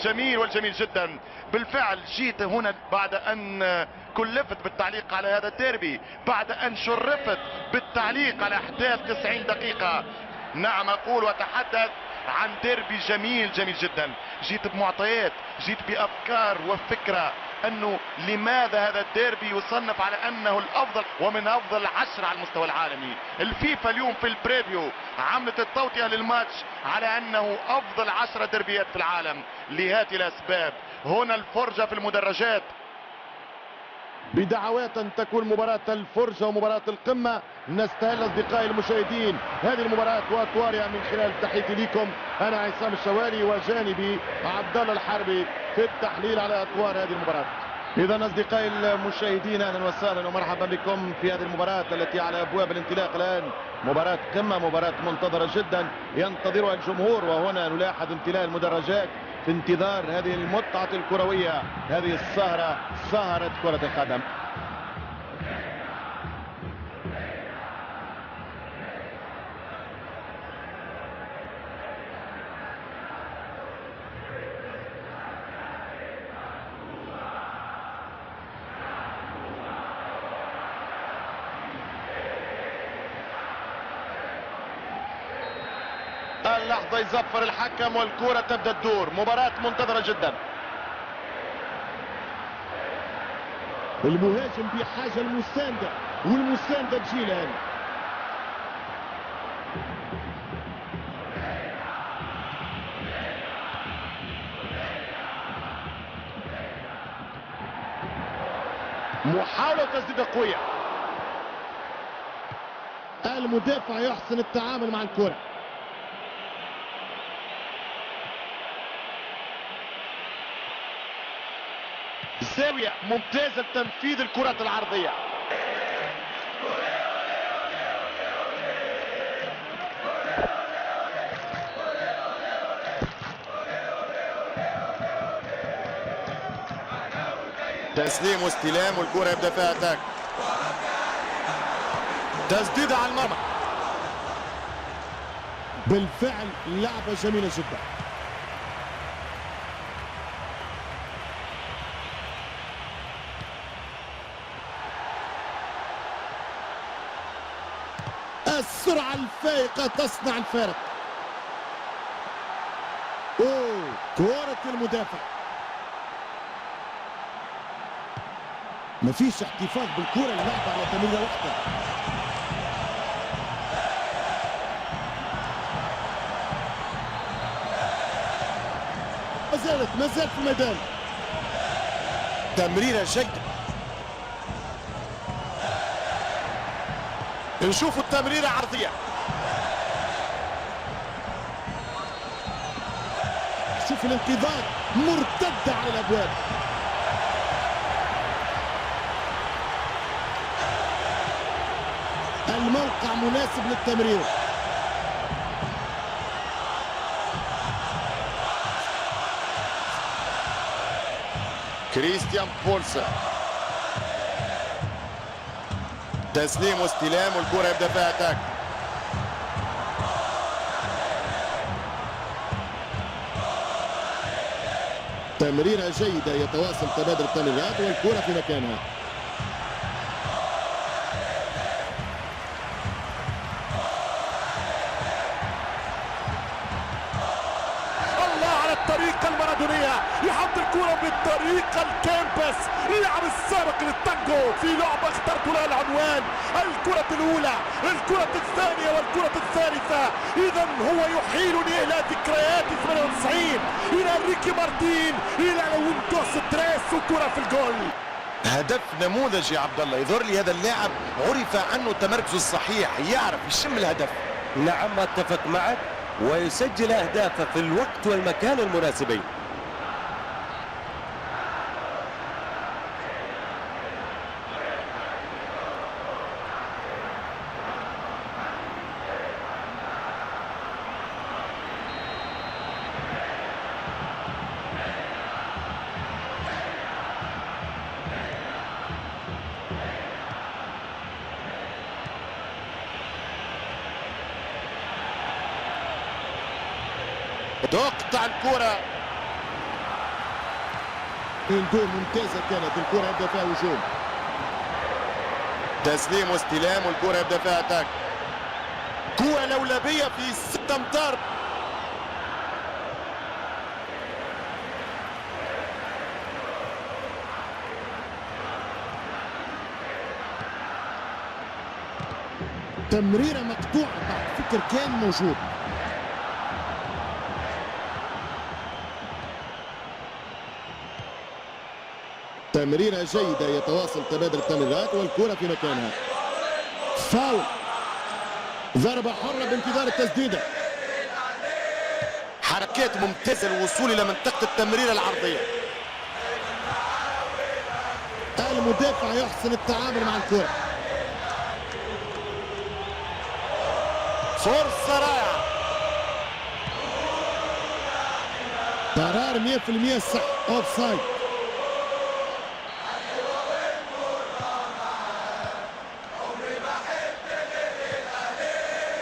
الجميل والجميل جدا. بالفعل جيت هنا بعد ان كلفت بالتعليق على هذا الديربي، بعد ان شرفت بالتعليق على احداث 90 دقيقة. نعم اقول واتحدث عن ديربي جميل جميل جدا. جيت بمعطيات، جيت بافكار وفكرة انه لماذا هذا الديربي يصنف على انه الافضل ومن افضل 10 على المستوى العالمي. الفيفا اليوم في البريفيو عملت التوطئة للماتش على انه افضل 10 ديربيات في العالم لهذه الاسباب. هنا الفرجة في المدرجات، بدعوات ان تكون مباراة الفرجة ومباراة القمة. نستهل اصدقائي المشاهدين هذه المباراة واطوارها من خلال تحياتي لكم. انا عصام الشوالي وجانبي عبد الله الحربي في التحليل على اطوار هذه المباراة. اذا اصدقائي المشاهدين اهلا وسهلا ومرحبا بكم في هذه المباراة التي على ابواب الانطلاق الان. مباراة قمة، مباراة منتظرة جدا ينتظرها الجمهور، وهنا نلاحظ امتلاء المدرجات في انتظار هذه المتعة الكروية، هذه السهرة، سهرة كرة القدم. اللحظة يزفر الحكم والكرة تبدأ تدور. مباراة منتظرة جدا. المهاجم بحاجة المساندة والمساندة تجي الآن. محاولة تسديدة قوية. المدافع يحسن التعامل مع الكرة. زاوية ممتازة تنفيذ الكرات العرضية. تسليم واستلام والكرة يبدأ فيها اتاك. تسديدة على المرمى. بالفعل لعبة جميلة جدا. السرعة الفائقة تصنع الفارق. كرة المدافع. مفيش احتفاظ بالكرة، اللعب على تمريرة واحدة. ما زالت في الميدان. تمريرة جيدة. نشوفوا التمريرة عرضية. شوف الانقضاض مرتدة على الابواب. الموقع مناسب للتمرير. كريستيان بولسا. تسليم واستلام والكرة يبدأ فيها اتاك. تمريرة جيدة، يتواصل تبادل التمريرات والكرة في مكانها. الله على الطريقة المارادونية، يحط الكرة بالطريقة الكامبس، اللعب السابق للتانجو في لعبة اخترت لها العنوان الكرة الأولى، الكرة الثانية والكرة الثالثة. إذا هو يحيلني إلى ذكريات 98، إلى ريكي مارتين، إلى ويندوس تريس وكرة في الجول. هدف نموذجي يا عبد الله. يظهر لي هذا اللاعب عرف عنه تمركزه الصحيح، يعرف يشم الهدف. نعم اتفق معك، ويسجل أهدافه في الوقت والمكان المناسبين. تقطع الكرة دور ممتازة كانت، الكرة يبدأ فيها هجوم. تسليم واستلام والكرة يبدأ فيها اتاك. كرة لولبية في 6 امتار. تمريرة مقطوعة بعد فكر كان موجود. تمريرة جيدة، يتواصل تبادل التمريرات والكرة في مكانها. فاول، ضربة حرة بانتظار التسديدة. حركات ممتازة الوصول إلى منطقة التمريرة العرضية. المدافع يحسن التعامل مع الكرة. فرصة رائعة. قرار 100% صح، اوف سايد.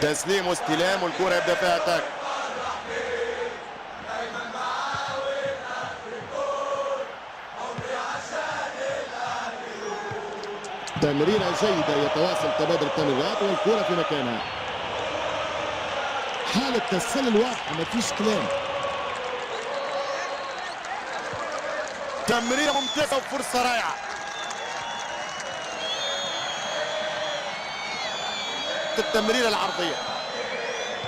تسليم واستلام والكرة يبدأ فيها اتاك. تمريرة جيدة، يتواصل تبادل التمريرات والكرة في مكانها. حالة تسلل واضحة، ما فيش كلام. تمريرة ممتازة وفرصة رائعة. التمريرة العرضية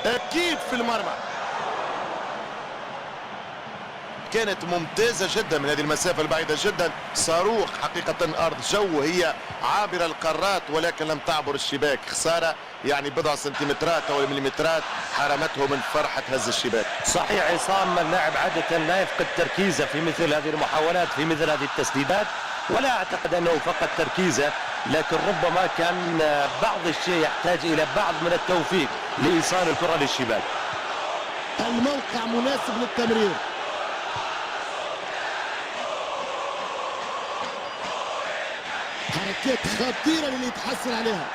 أكيد في المرمى، كانت ممتازة جدا من هذه المسافة البعيدة جدا. صاروخ حقيقة، أرض جو، هي عابرة القارات ولكن لم تعبر الشباك. خسارة يعني بضع سنتيمترات أو مليمترات حرمته من فرحة هز الشباك. صحيح عصام، اللاعب عادة لا يفقد تركيزه في مثل هذه المحاولات، في مثل هذه التسديدات، ولا أعتقد أنه فقد تركيزه، لكن ربما كان بعض الشيء يحتاج إلى بعض من التوفيق لإيصال الكرة للشباك. الموقع مناسب للتمرير. حركات خطيرة اللي يتحصل عليها.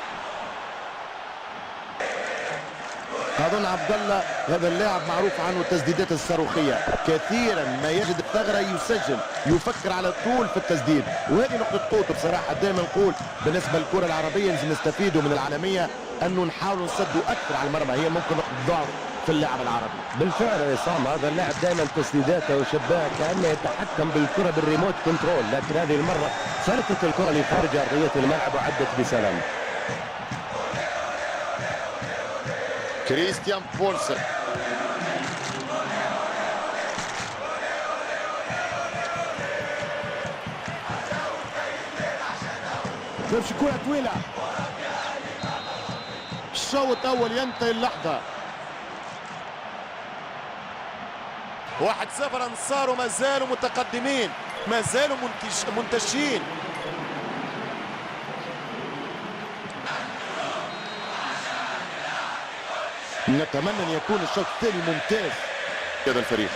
أظن عبد الله هذا اللاعب معروف عنه التسديدات الصاروخية، كثيرا ما يجد الثغرة يسجل، يفكر على طول في التسديد، وهذه نقطة قوته بصراحة. دائما نقول بالنسبة للكرة العربية لازم نستفيدوا من العالمية أنه نحاولوا نصدوا أكثر على المرمى، هي ممكن نقطة ضعف في اللاعب العربي. بالفعل يا عصام، هذا اللاعب دائما تسديداته وشباكه كأنه يتحكم بالكرة بالريموت كنترول، لكن هذه المرة فلتت الكرة لخارج أرضية الملعب وعدت بسلام. كريستيان بولسن. تمشي كرة طويلة. الشوط الأول ينتهي اللحظة. 1-0. انصار ما زالوا متقدمين، ما زالوا منتشين. نتمنى ان يكون الشوط الثاني ممتاز. هذا الفريق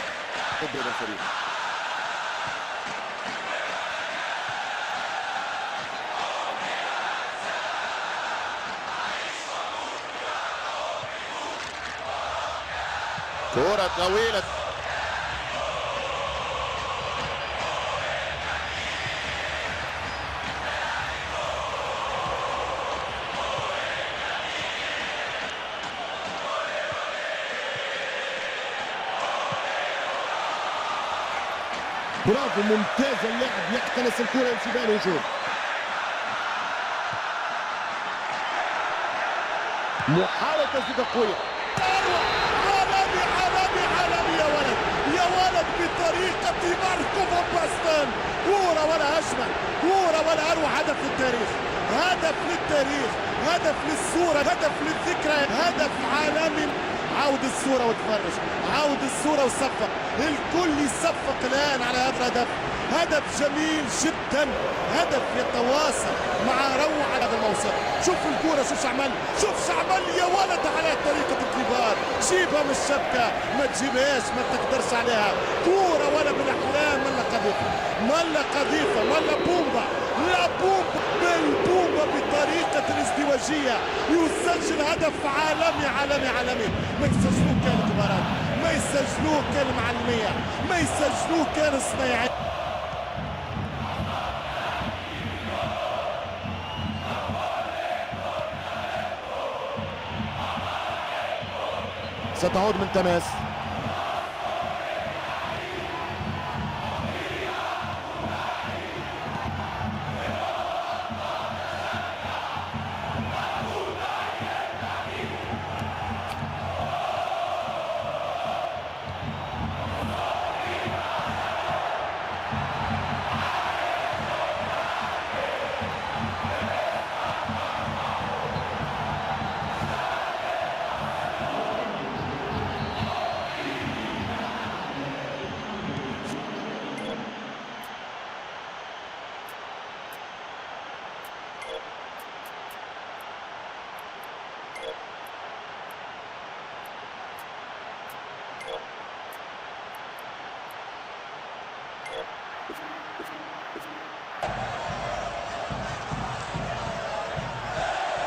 كرة طويلة. برافو، ممتاز اللاعب، يقتنص الكرة لانتباه الهجوم. محاولة تسديدة قوية. عالمي عالمي عالمي يا ولد، يا ولد، بطريقة ماركو فان باستن. كورة ولا أجمل، كورة ولا أروع. هدف للتاريخ، هدف للتاريخ، هدف للصورة، هدف للذكرى، هدف عالمي. عاود الصورة وتفرج، عاود الصورة وصفق، الكل يصفق الآن على هذا الهدف. هدف جميل جدا، هدف يتواصل مع روعة هذا الموسم. شوف الكورة، شوف شعمل، شوف شعمل يا ولد على طريقة الكبار. جيبها من الشبكة، ما تجيبهاش، ما تقدرش عليها. كورة ولا بالأحلام، ولا قذيفة، ولا قذيفة، ولا بومبا، لا بومبا، بالبومبا بطريقة الازدواجية يسجل هدف عالمي عالمي عالمي. ما يسجلوه كان كبارات، ما يسجلوه كان معلمية، ما يسجلوه كان صنايعية. ستعود من تماس.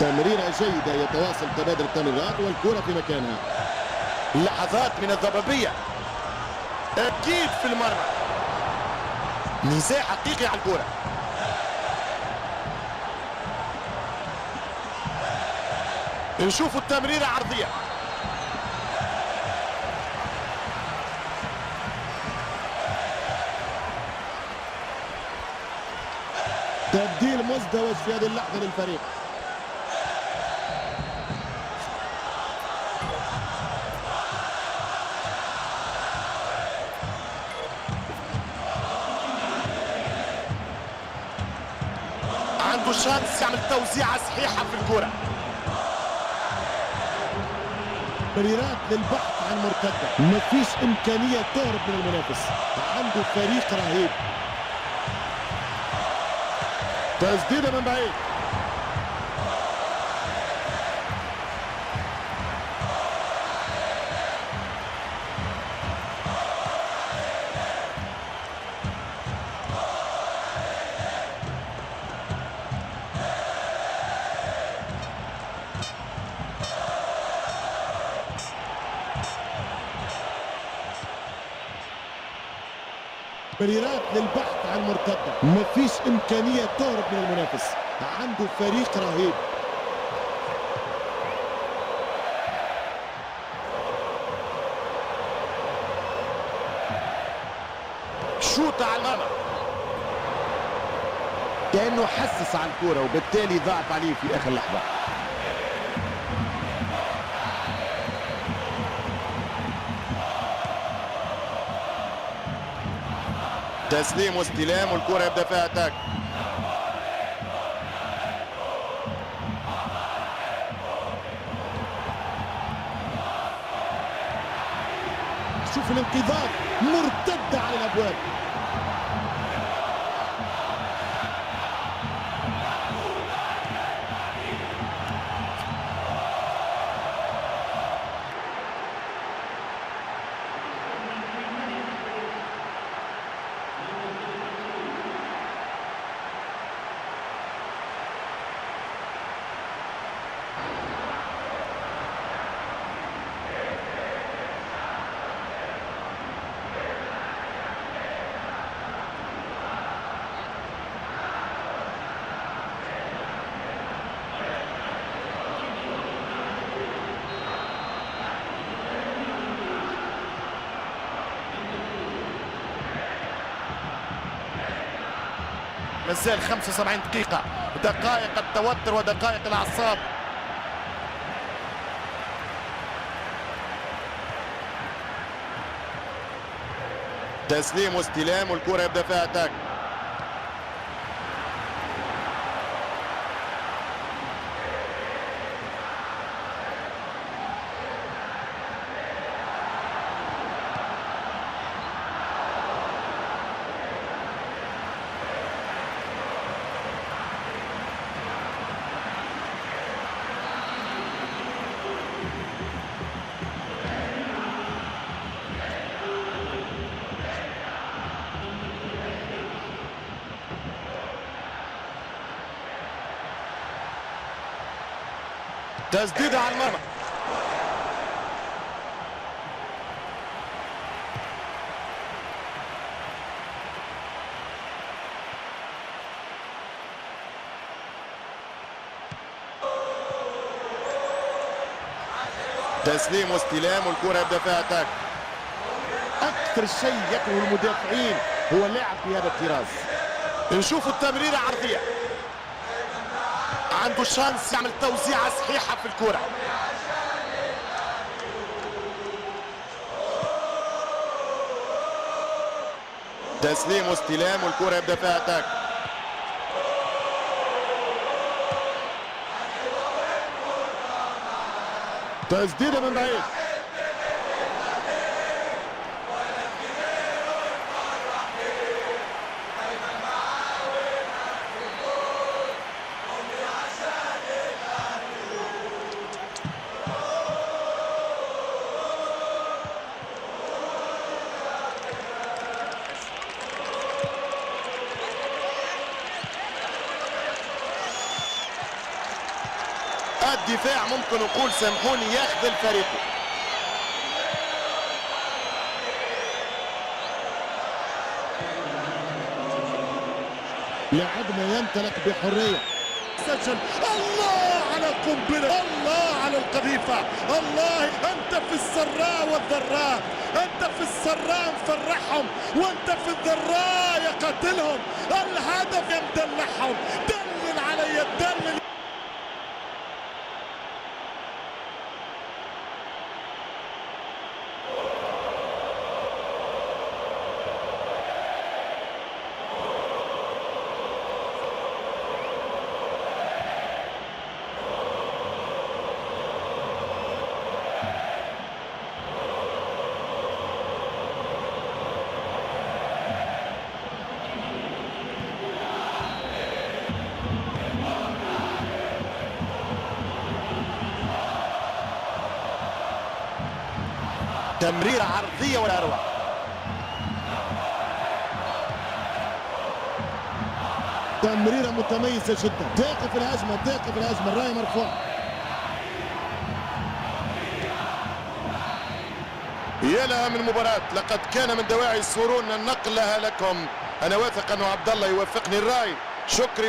تمريرة جيدة، يتواصل تبادل التمريرات والكرة في مكانها. لحظات من الضبابية أكيد في المرمى، نزاع حقيقي على الكرة. نشوفوا التمريرة عرضية، تبديل مزدوج في هذه اللحظة للفريق. عنده شانس يعمل توزيعة صحيحة في الكرة. تمريرات للبحث عن مرتدة، مفيش إمكانية تهرب من المنافس، عنده فريق رهيب. تسديدة من بعيد، تمريرات للبحث عن مرتدة، مفيش إمكانية تهرب من المنافس، عنده فريق رهيب. شوط على المرمى، كأنه حسس على الكرة وبالتالي ضاعت عليه في آخر لحظة. تسليم واستلام والكرة يبدأ فيها اتاك. شوف الانقاذات، مرتدة على الأبواب. مازال 75 دقيقة، دقائق التوتر ودقائق الأعصاب. تسليم واستلام والكرة يبدأ فيها اتاك. تسديدة على المرمى، تسليم واستلام والكرة يبدا فيها اتاك. اكثر شيء يكره المدافعين هو اللعب بهذا الطراز. نشوف التمريرة عرضية، عنده شانس يعمل توزيعة صحيحة في الكرة. تسليم واستلام والكرة يبدا فيها اتاك. تسديده من بعيد. الدفاع ممكن نقول سامحوني يخذل فريقه. لاعبنا يمتلك بحرية. سجل. الله على القنبلة، الله على القذيفة، الله أنت في السراء والضراء، أنت في السراء مفرحهم وأنت في الضراء يقتلهم. الهدف يمدلعهم. دلل علي دلل. تمريرة عرضية ولا أروع. تمريرة متميزة جدا. تقف الهجمة، تقف الهجمة، الراية مرفوعة. يا لها من مباراة، لقد كان من دواعي السرور أن نقلها لكم. أنا واثق أنه عبد الله يوفقني الراي. شكري